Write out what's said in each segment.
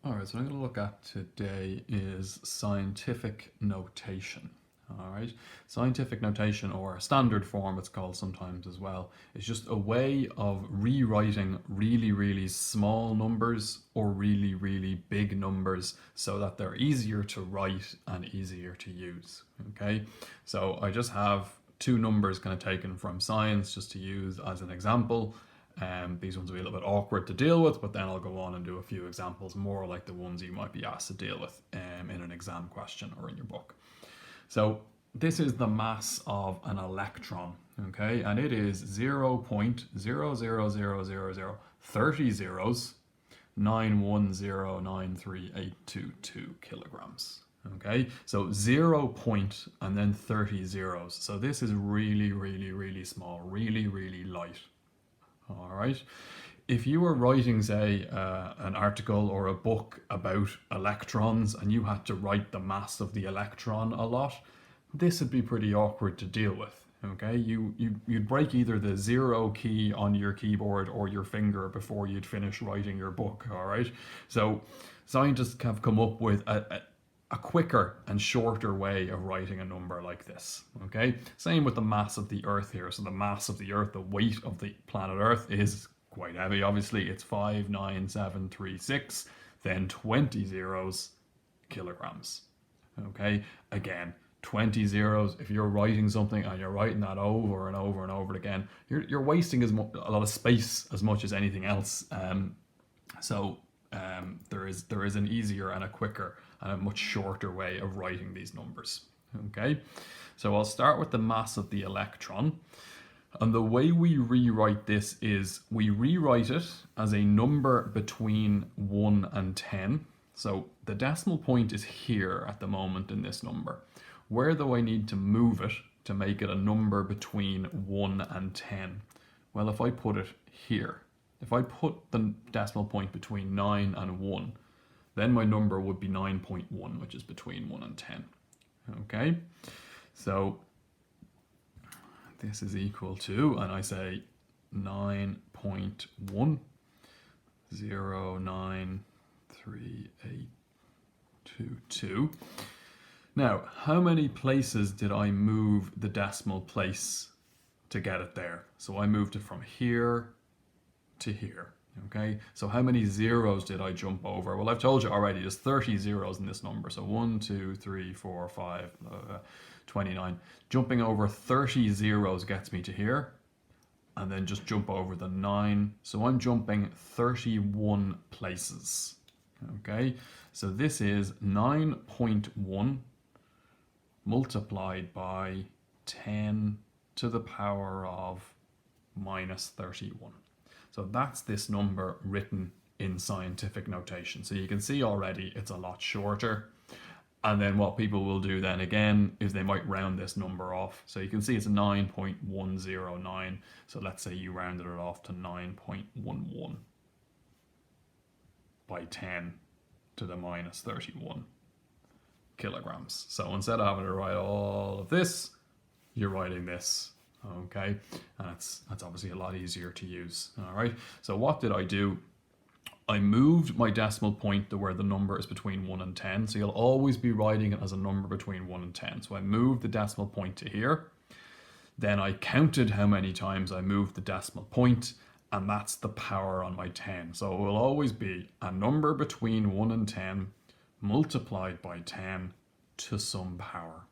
All right, so what I'm going to look at today is scientific notation. All right, scientific notation, or standard form it's called sometimes as well, is just a way of rewriting really, really small numbers or really, really big numbers so that they're easier to write and easier to use. Okay, so I just have two numbers kind of taken from science just to use as an example. These ones will be a little bit awkward to deal with, but then I'll go on and do a few examples more like the ones you might be asked to deal with in an exam question or in your book. So this is the mass of an electron, okay? And it is 0.0000030 zeros, 9109382 kilograms. Okay, so 0 point and then 30 zeros. So this is really, really, really small, really, really light. All right. If you were writing, say, an article or a book about electrons and you had to write the mass of the electron a lot, this would be pretty awkward to deal with. Okay, you'd break either the 0 key on your keyboard or your finger before you'd finish writing your book. All right. So scientists have come up with a quicker and shorter way of writing a number like this. Okay, same with the mass of the Earth here. So the mass of the Earth, the weight of the planet Earth, is quite heavy. Obviously, it's 59736, then 20 zeros, kilograms. Okay, again, 20 zeros. If you're writing something and you're writing that over and over and over again, you're wasting a lot of space as much as anything else. There is an easier and a quicker and a much shorter way of writing these numbers. Okay, so I'll start with the mass of the electron. And the way we rewrite this is we rewrite it as a number between 1 and 10. So the decimal point is here at the moment in this number. Where do I need to move it to make it a number between 1 and 10? Well, if I put it here, if I put the decimal point between 9 and 1, then my number would be 9.1, which is between 1 and 10. Okay, so this is equal to, and I say 9.109382. Now, how many places did I move the decimal place to get it there? So I moved it from here to here. Okay, so how many zeros did I jump over? Well, I've told you already, there's 30 zeros in this number. So 1, 2, 3, 4, 5, 29. Jumping over 30 zeros gets me to here. And then just jump over the 9. So I'm jumping 31 places. Okay, so this is 9.1 multiplied by 10 to the power of minus 31. So that's this number written in scientific notation. So you can see already it's a lot shorter. And then what people will do then again is they might round this number off. So you can see it's 9.109. So let's say you rounded it off to 9.11 by 10 to the minus 31 kilograms. So instead of having to write all of this, you're writing this. Okay, and that's obviously a lot easier to use. All right, so what did I do? I moved my decimal point to where the number is between 1 and 10. So you'll always be writing it as a number between 1 and 10. So I moved the decimal point to here. Then I counted how many times I moved the decimal point, and that's the power on my 10. So it will always be a number between 1 and 10 multiplied by 10 to some power.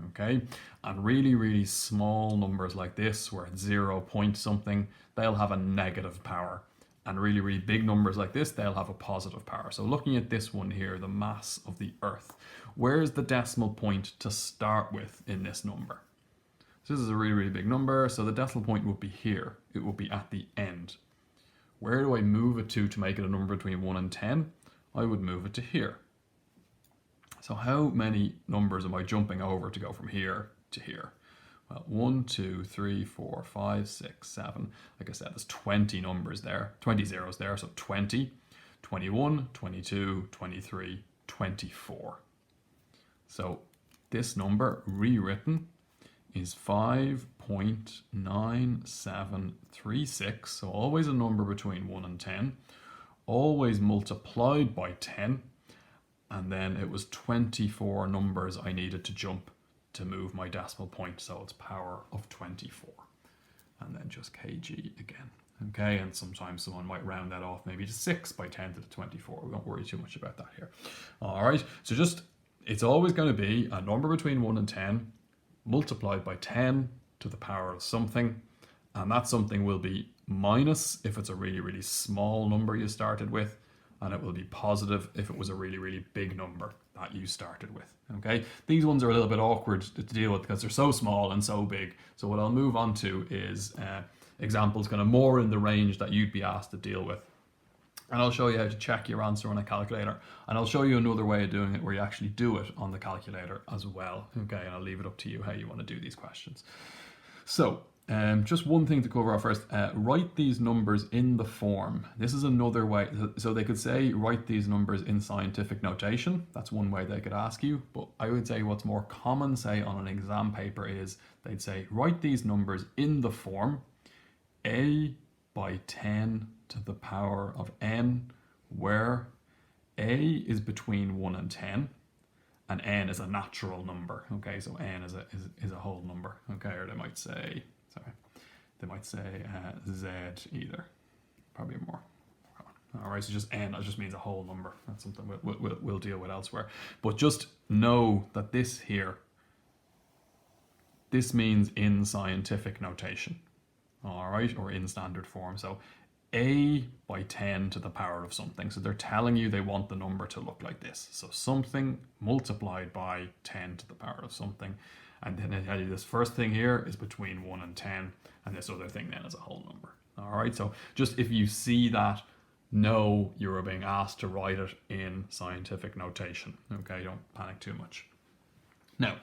Okay, and really, really small numbers like this, where it's 0 point something, they'll have a negative power. And really, really big numbers like this, they'll have a positive power. So looking at this one here, the mass of the Earth, where's the decimal point to start with in this number? So this is a really, really big number, so the decimal point would be here. It would be at the end. Where do I move it to make it a number between 1 and 10? I would move it to here. So how many numbers am I jumping over to go from here to here? Well, 1, 2, 3, 4, 5, 6, 7. Like I said, there's 20 numbers there, 20 zeros there. So 20, 21, 22, 23, 24. So this number rewritten is 5.9736. So always a number between 1 and 10. always multiplied by 10, and then it was 24 numbers I needed to jump to move my decimal point, so it's power of 24. And then just kg again. Okay, and sometimes someone might round that off maybe to 6 by 10 to the 24. We won't worry too much about that here. All right, so just, it's always going to be a number between 1 and 10 multiplied by 10 to the power of something, and that something will be minus if it's a really, really small number you started with, and it will be positive if it was a really, really big number that you started with. Okay, these ones are a little bit awkward to deal with because they're so small and so big. So what I'll move on to is examples kind of more in the range that you'd be asked to deal with. And I'll show you how to check your answer on a calculator. And I'll show you another way of doing it where you actually do it on the calculator as well. Okay, and I'll leave it up to you how you want to do these questions. So just one thing to cover off first. Write these numbers in the form. This is another way. So they could say write these numbers in scientific notation. That's one way they could ask you. But I would say what's more common, say on an exam paper, is they'd say write these numbers in the form a by 10 to the power of n, where a is between 1 and 10 and n is a natural number. Okay, so n is a whole number. Okay, or they might say, z either, probably more. All right, so just n, that just means a whole number. That's something we'll deal with elsewhere. But just know that this here, this means in scientific notation. All right, or in standard form. So a by 10 to the power of something. So they're telling you they want the number to look like this. So something multiplied by 10 to the power of something. And then they tell you this first thing here is between 1 and 10. And this other thing then is a whole number. All right, so just if you see that, know you're being asked to write it in scientific notation. Okay, don't panic too much. Now,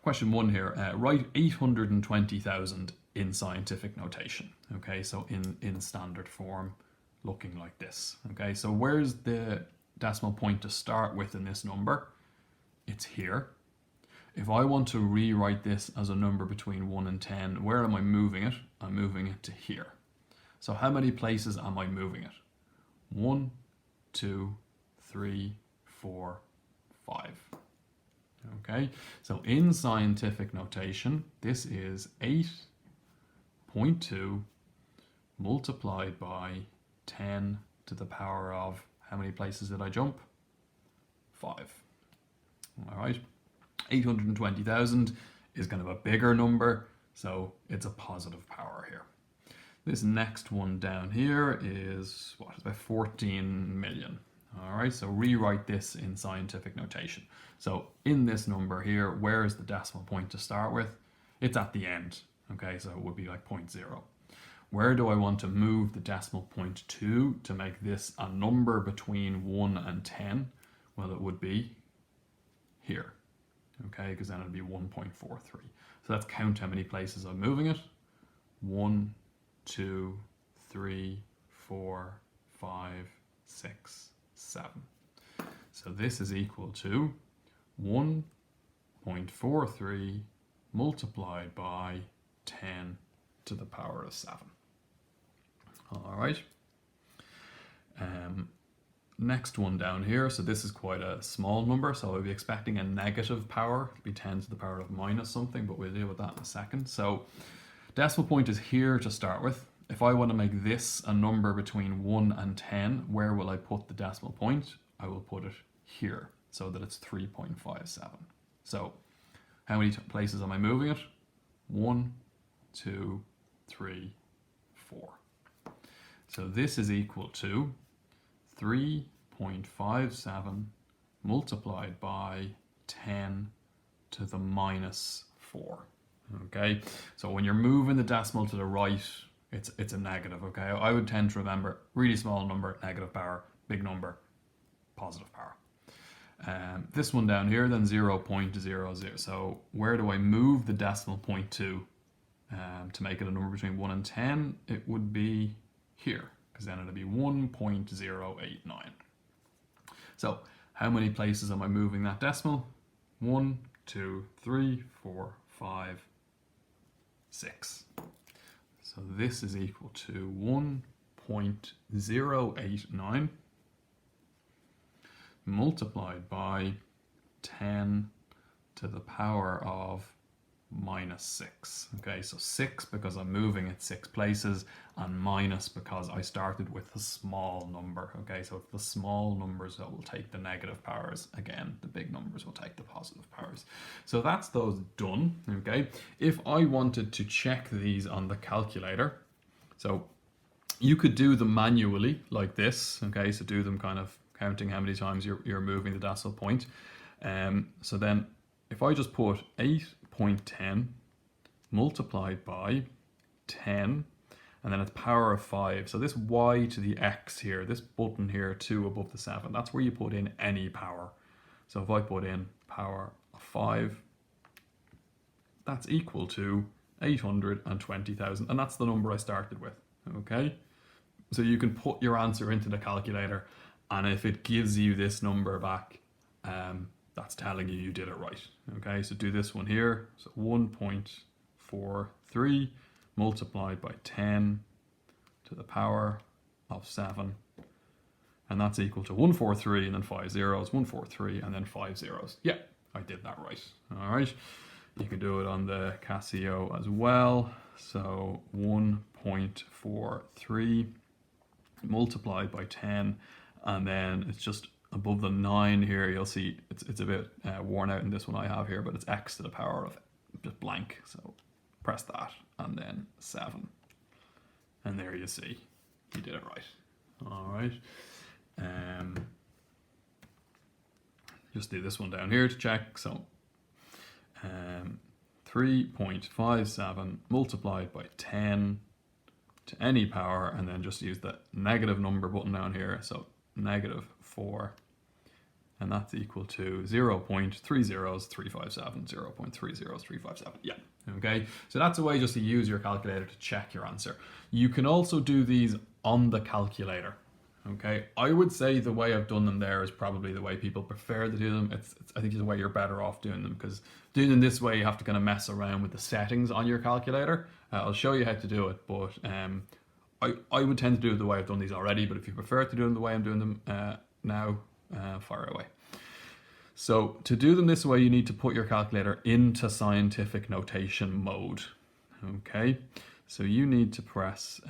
question 1 here, write 820,000 in scientific notation. Okay, so in standard form, looking like this. Okay, so where's the decimal point to start with in this number? It's here. If I want to rewrite this as a number between 1 and 10, where am I moving it? I'm moving it to here. So how many places am I moving it? 1, 2, 3, 4, 5. Okay, so in scientific notation, this is 8.2 multiplied by 10 to the power of, how many places did I jump? 5. All right, 820,000 is kind of a bigger number, so it's a positive power here. This next one down here is, what, it's about 14 million. All right, so rewrite this in scientific notation. So in this number here, where is the decimal point to start with? It's at the end. Okay, so it would be like 0.0. Where do I want to move the decimal point to make this a number between 1 and 10? Well, it would be here. Okay, because then it'd be 1.43. So let's count how many places I'm moving it. 1, 2, 3, 4, 5, 6, 7. So this is equal to 1.43 multiplied by 10 to the power of 7. All right. Next one down here. So this is quite a small number. So I'll be expecting a negative power. It'll be 10 to the power of minus something, but we'll deal with that in a second. So decimal point is here to start with. If I want to make this a number between 1 and 10, where will I put the decimal point? I will put it here so that it's 3.57. So how many places am I moving it? 1, 2, 3, 4. So this is equal to 3.57 multiplied by 10 to the minus 4. Okay, so when you're moving the decimal to the right, it's a negative. Okay, I would tend to remember really small number, negative power, big number, positive power. This one down here, then 0.00. So where do I move the decimal point to make it a number between 1 and 10? It would be here, because then it'd be 1.089. So how many places am I moving that decimal? 1, 2, 3, 4, 5, 6. So this is equal to 0.089 multiplied by 10 to the power of minus 6. Okay, so 6 because I'm moving it 6 places, and minus because I started with a small number. Okay, so it's the small numbers that will take the negative powers. Again, the big numbers will take the positive powers. So that's those done. Okay, if I wanted to check these on the calculator, so you could do them manually like this. Okay, so do them kind of counting how many times you're moving the decimal point. So then if I just put 8.10 multiplied by 10, and then it's power of 5. So this y to the x here, this button here, 2 above the 7, that's where you put in any power. So if I put in power of 5, that's equal to 820,000, and that's the number I started with. Okay, so you can put your answer into the calculator, and if it gives you this number back, that's telling you did it right. Okay, so do this one here. So 1.43 multiplied by 10 to the power of 7. And that's equal to 143 and then 5 zeros, 143 and then 5 zeros. Yeah, I did that right. All right, you can do it on the Casio as well. So 1.43 multiplied by 10, and then it's just above the 9 here. You'll see it's a bit worn out in this one I have here, but it's x to the power of just blank. So press that and then 7, and there you see you did it right. All right, just do this one down here to check. So 3.57 multiplied by 10 to any power, and then just use the negative number button down here. So negative 4, and that's equal to 0.30357, 0.30357. Yeah, okay, so that's a way just to use your calculator to check your answer. You can also do these on the calculator. Okay, I would say the way I've done them there is probably the way people prefer to do them. I think it's the way you're better off doing them, because doing them this way you have to kind of mess around with the settings on your calculator. I'll show you how to do it, but I would tend to do it the way I've done these already, but if you prefer to do them the way I'm doing them now, fire away. So to do them this way, you need to put your calculator into scientific notation mode. Okay, so you need to press,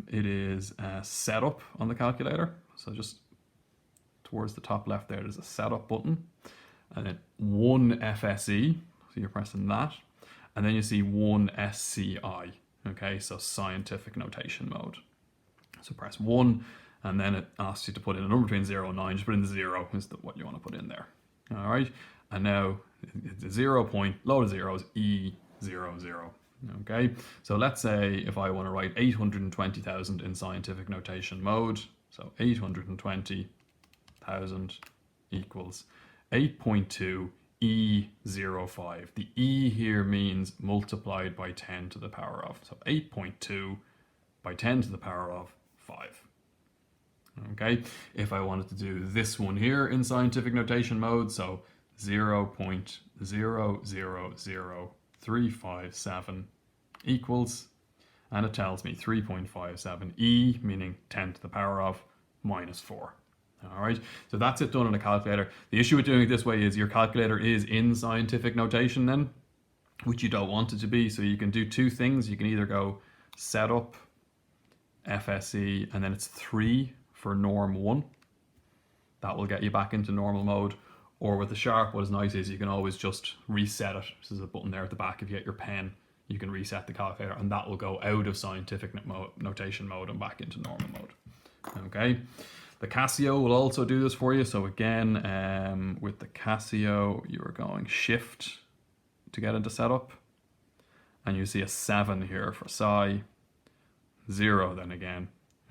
it is setup on the calculator. So just towards the top left there, there's a setup button, and then 1 FSE, so you're pressing that, and then you see 1 SCI. Okay, so scientific notation mode. So press 1, and then it asks you to put in a number between 0 and 9. Just put in the 0 is what you want to put in there. All right, and now it's a 0 point, load of zeros, E00. Okay, so let's say if I want to write 820,000 in scientific notation mode, so 820,000 equals 8.2 E05. The E here means multiplied by 10 to the power of. So 8.2 by 10 to the power of 5. Okay, if I wanted to do this one here in scientific notation mode, so 0.000357 equals, and it tells me 3.57 E, meaning 10 to the power of minus 4. All right, so that's it done on a calculator. The issue with doing it this way is your calculator is in scientific notation then, which you don't want it to be. So you can do two things. You can either go setup, FSE, and then it's 3 for norm 1. That will get you back into normal mode. Or with the sharp, what is nice is you can always just reset it. There's a button there at the back. If you get your pen, you can reset the calculator, and that will go out of scientific notation mode and back into normal mode. Okay. The Casio will also do this for you. So again, with the Casio, you are going shift to get into setup, and you see a 7 here for psi, 0 then again.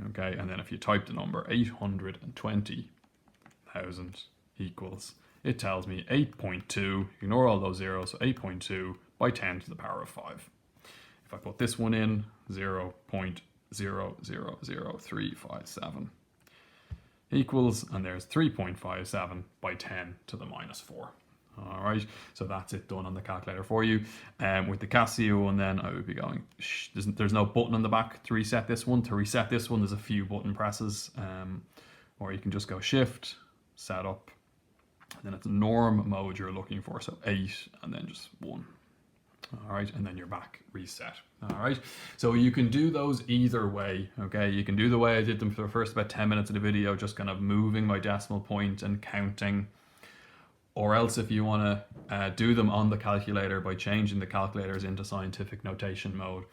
Okay, and then if you type the number 820,000 equals, it tells me 8.2, ignore all those zeros, so 8.2 by 10 to the power of 5. If I put this one in, 0.000357 equals, and there's 3.57 by 10 to the minus 4. All right, so that's it done on the calculator for you. With the Casio one, then I would be going. There's no button on the back to reset this one. To reset this one, there's a few button presses, or you can just go Shift, Setup, and then it's norm mode you're looking for. So 8, and then just 1. All right, and then you're back, reset. All right, so you can do those either way. Okay, you can do the way I did them for the first about 10 minutes of the video, just kind of moving my decimal point and counting. Or else if you want to do them on the calculator by changing the calculators into scientific notation mode,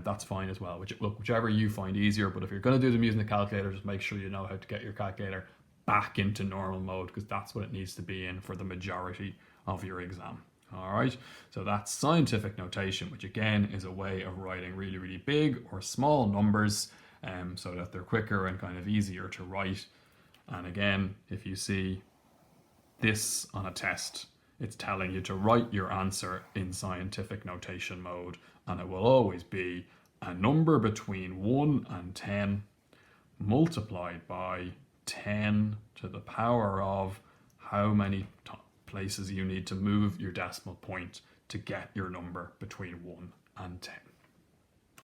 that's fine as well. Whichever you find easier, but if you're going to do them using the calculator, just make sure you know how to get your calculator back into normal mode, because that's what it needs to be in for the majority of your exam. All right, so that's scientific notation, which again is a way of writing really, really big or small numbers so that they're quicker and kind of easier to write. And again, if you see this on a test, it's telling you to write your answer in scientific notation mode, and it will always be a number between 1 and 10 multiplied by 10 to the power of how many places you need to move your decimal point to get your number between 1 and 10.